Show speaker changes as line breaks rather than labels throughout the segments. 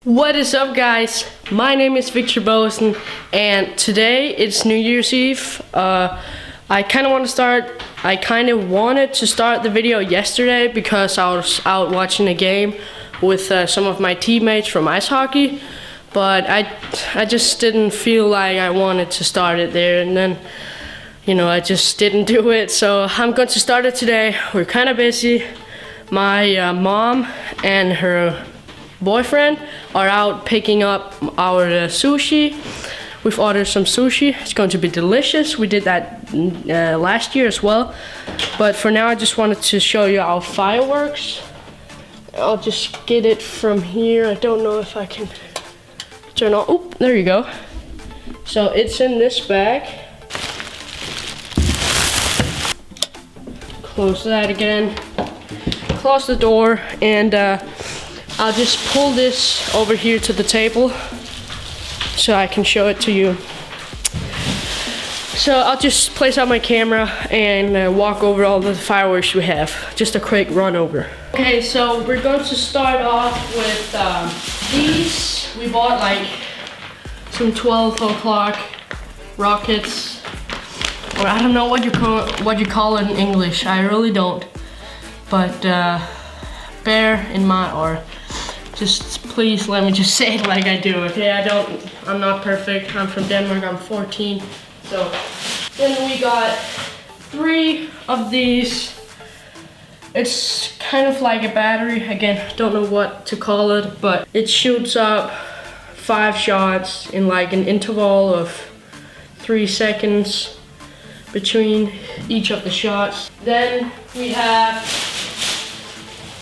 What is up, guys? My name is Victor Bosen, and today it's New Year's Eve. I kind of wanted to start the video yesterday because I was out watching a game with some of my teammates from ice hockey, but I just didn't feel like I wanted to start it there, and then I just didn't do it. So I'm going to start it today. We're kind of busy. My mom and her boyfriend are out picking up our sushi. We've ordered some sushi. It's going to be delicious. We did that last year as well, but for now I just wanted to show you our fireworks. I'll just get it from here. I don't know if I can turn on. Oh, there you go. So it's in this bag. Close that again. Close the door, and I'll just pull this over here to the table so I can show it to you. So I'll just place out my camera and walk over all the fireworks we have. Just a quick run over. Okay, so we're going to start off with these. We bought like some 12 o'clock rockets, or I don't know what you call it in English. I really don't. But bear in mind, or just please let me just say it like I do, okay? I'm not perfect. I'm from Denmark. I'm 14. So then we got 3 of these. It's kind of like a battery. Again, don't know what to call it, but it shoots up 5 shots in like an interval of 3 seconds between each of the shots. Then we have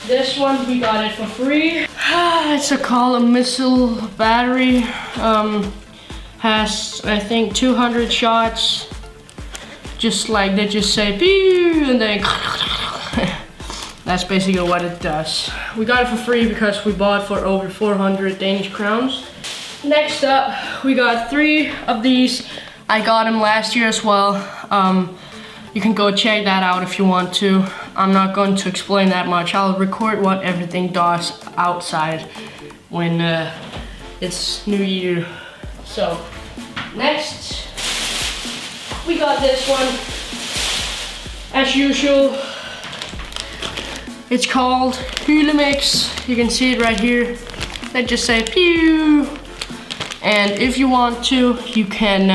this one. We got it for free. It's a missile battery. Has, I think, 200 shots. Just like they just say pew, and then that's basically what it does. We got it for free because we bought for over 400 Danish crowns. Next up, we got 3 of these. I got them last year as well. You can go check that out if you want to. I'm not going to explain that much. I'll record what everything does outside when it's New Year. So, next, we got this one. As usual, it's called Hylemix. You can see it right here. They just say pew. And if you want to, you can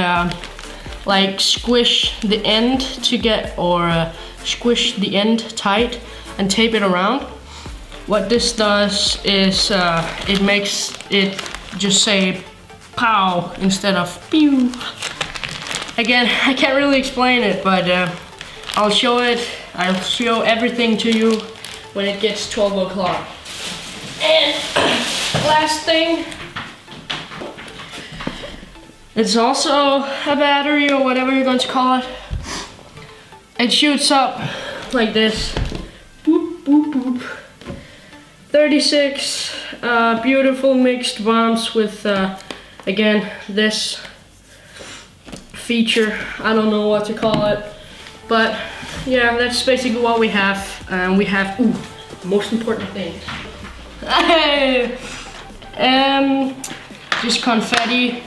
like squish the end to get, or squish the end tight and tape it around. What this does is it makes it just say pow instead of pew. Again, I can't really explain it, but I'll show it. I'll show everything to you when it gets 12 o'clock. And last thing, it's also a battery, or whatever you're going to call it. It shoots up like this. Boop, boop, boop. 36 beautiful mixed bombs with, again, this feature. I don't know what to call it. But yeah, that's basically what we have. We have, the most important thing. Just confetti.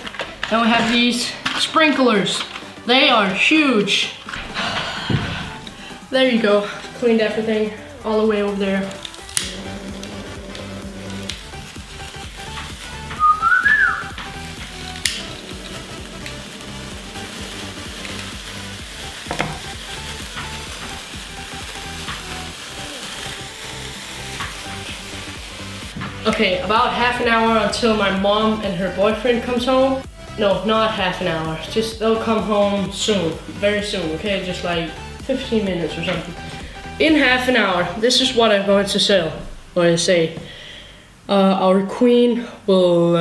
Then we have these sprinklers. They are huge. There you go. Cleaned everything all the way over there. Okay, about half an hour until my mom and her boyfriend comes home. No, not half an hour. Just they'll come home soon, very soon. Okay, just like 15 minutes or something. In half an hour, this is what I'm going to say. Our queen will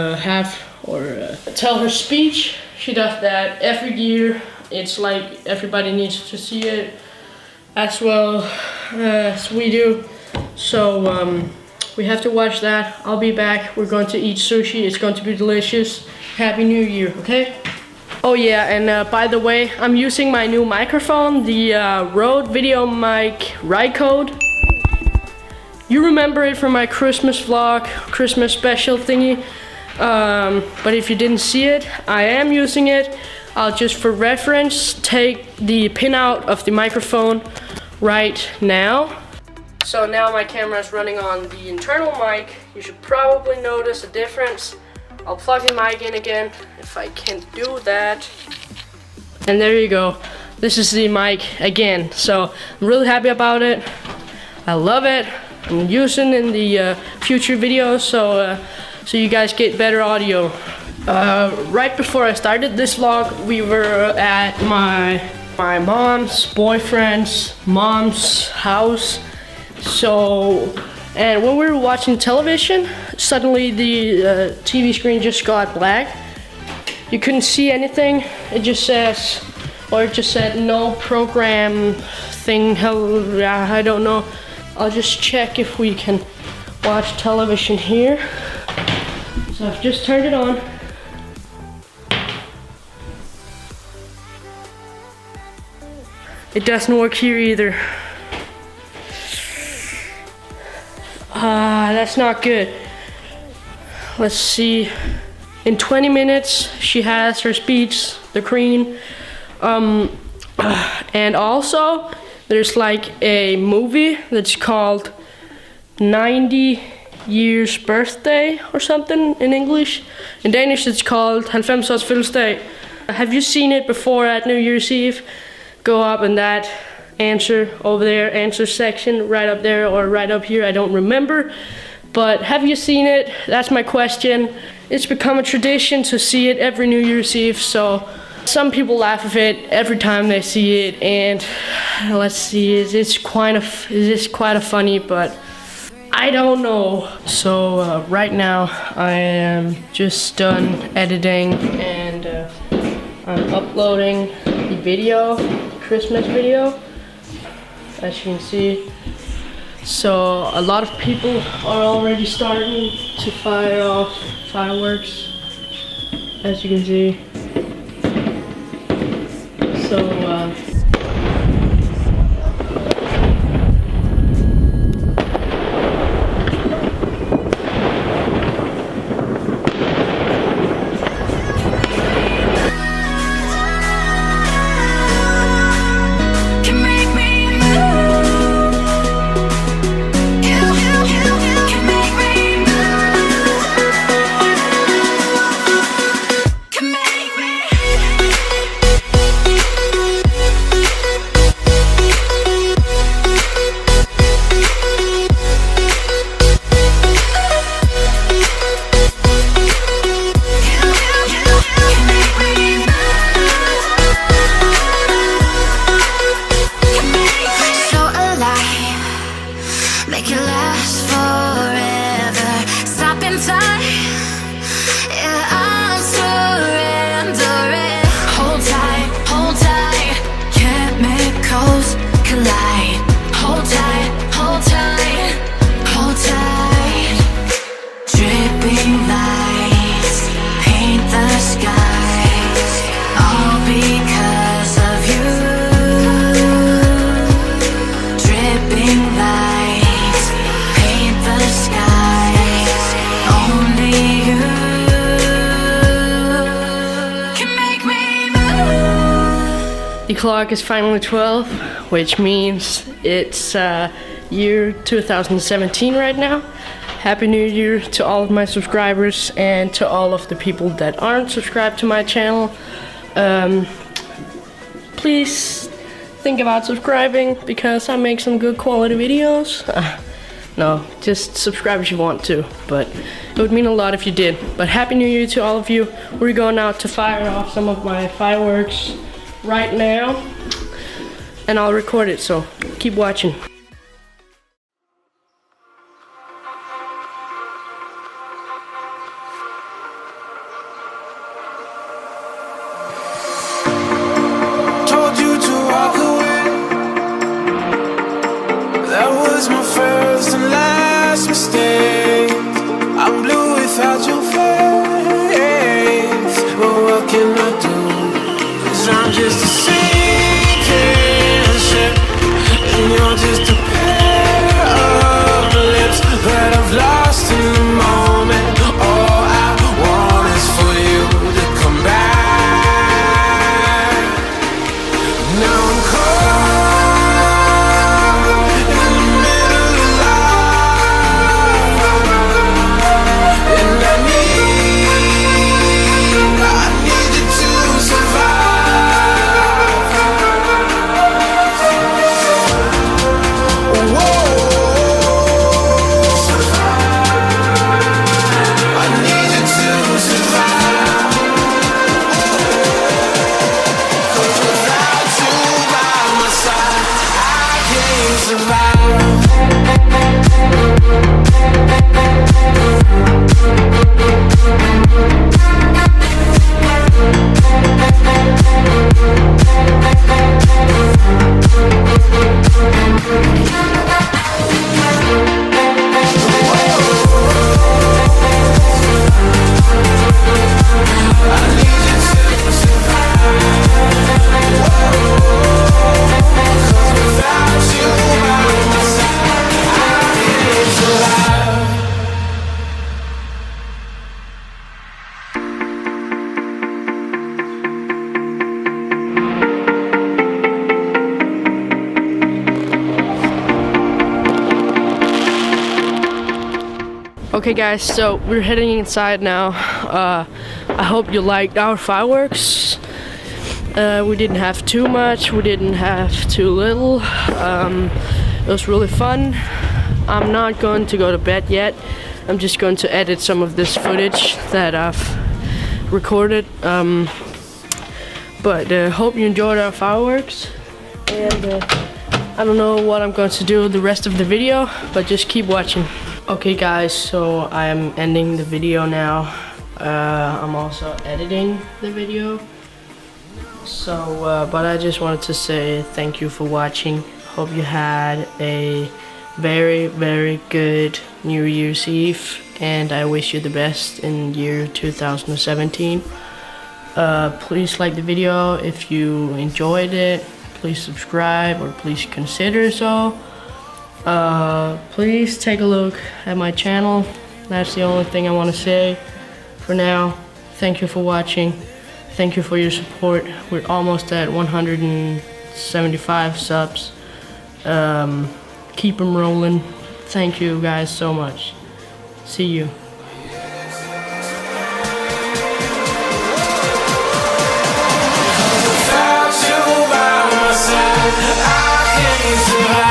tell her speech. She does that every year. It's like everybody needs to see it as well as we do. So we have to watch that. I'll be back. We're going to eat sushi. It's going to be delicious. Happy New Year, okay? Oh yeah, and by the way, I'm using my new microphone, the Rode VideoMic Rycode. You remember it from my Christmas vlog, Christmas special thingy. but if you didn't see it, I am using it. I'll just for reference take the pin out of the microphone right now. So now my camera is running on the internal mic. You should probably notice a difference. I'll plug the mic in again if I can do that. And there you go. This is the mic again. So I'm really happy about it. I love it. I'm using in the future videos so you guys get better audio. Right before I started this vlog, we were at my mom's boyfriend's mom's house. So, and when we were watching television, suddenly the TV screen just got black. You couldn't see anything. It just says, or it just said no program thing. I don't know. I'll just check if we can watch television here. So I've just turned it on. It doesn't work here either. That's not good. Let's see. In 20 minutes, she has her speech, the queen. And also, there's like a movie that's called 90 Years Birthday or something in English. In Danish, it's called 90 års fødselsdag. Have you seen it before at New Year's Eve? Go up in that answer over there, answer section, right up there or right up here, I don't remember. But have you seen it? That's my question. It's become a tradition to see it every New Year's Eve, so some people laugh at it every time they see it, and let's see, it's quite a funny, but I don't know. So right now I am just done editing and I'm uploading the video, Christmas video, as you can see. So a lot of people are already starting to fire off fireworks, as you can see. So the clock is finally 12, which means it's year 2017 right now. Happy New Year to all of my subscribers and to all of the people that aren't subscribed to my channel. Please think about subscribing because I make some good quality videos. No, just subscribe if you want to, but it would mean a lot if you did. But Happy New Year to all of you. We're going out to fire off some of my fireworks right now, and I'll record it, so keep watching.
Told you to walk away. That was my first and last mistake. I'm blue without your face, but what can I do? I'm just a sinking ship, and you're just a pair of lips that I've lost in the moment. All I want
Okay guys, so we're heading inside now. I hope you liked our fireworks. We didn't have too much, we didn't have too little. It was really fun. I'm not going to go to bed yet. I'm just going to edit some of this footage that I've recorded. But hope you enjoyed our fireworks. And I don't know what I'm going to do the rest of the video, but just keep watching. Okay guys, so I am ending the video now. I'm also editing the video. So, but I just wanted to say thank you for watching. Hope you had a very, very good New Year's Eve, and I wish you the best in year 2017. Please like the video if you enjoyed it. Please subscribe, or please consider so. Please take a look at my channel. That's the only thing I want to say for now. Thank you for watching. Thank you for your support. We're almost at 175 subs. Keep them rolling. Thank you guys so much. See you.
Without you by my side, I can't survive.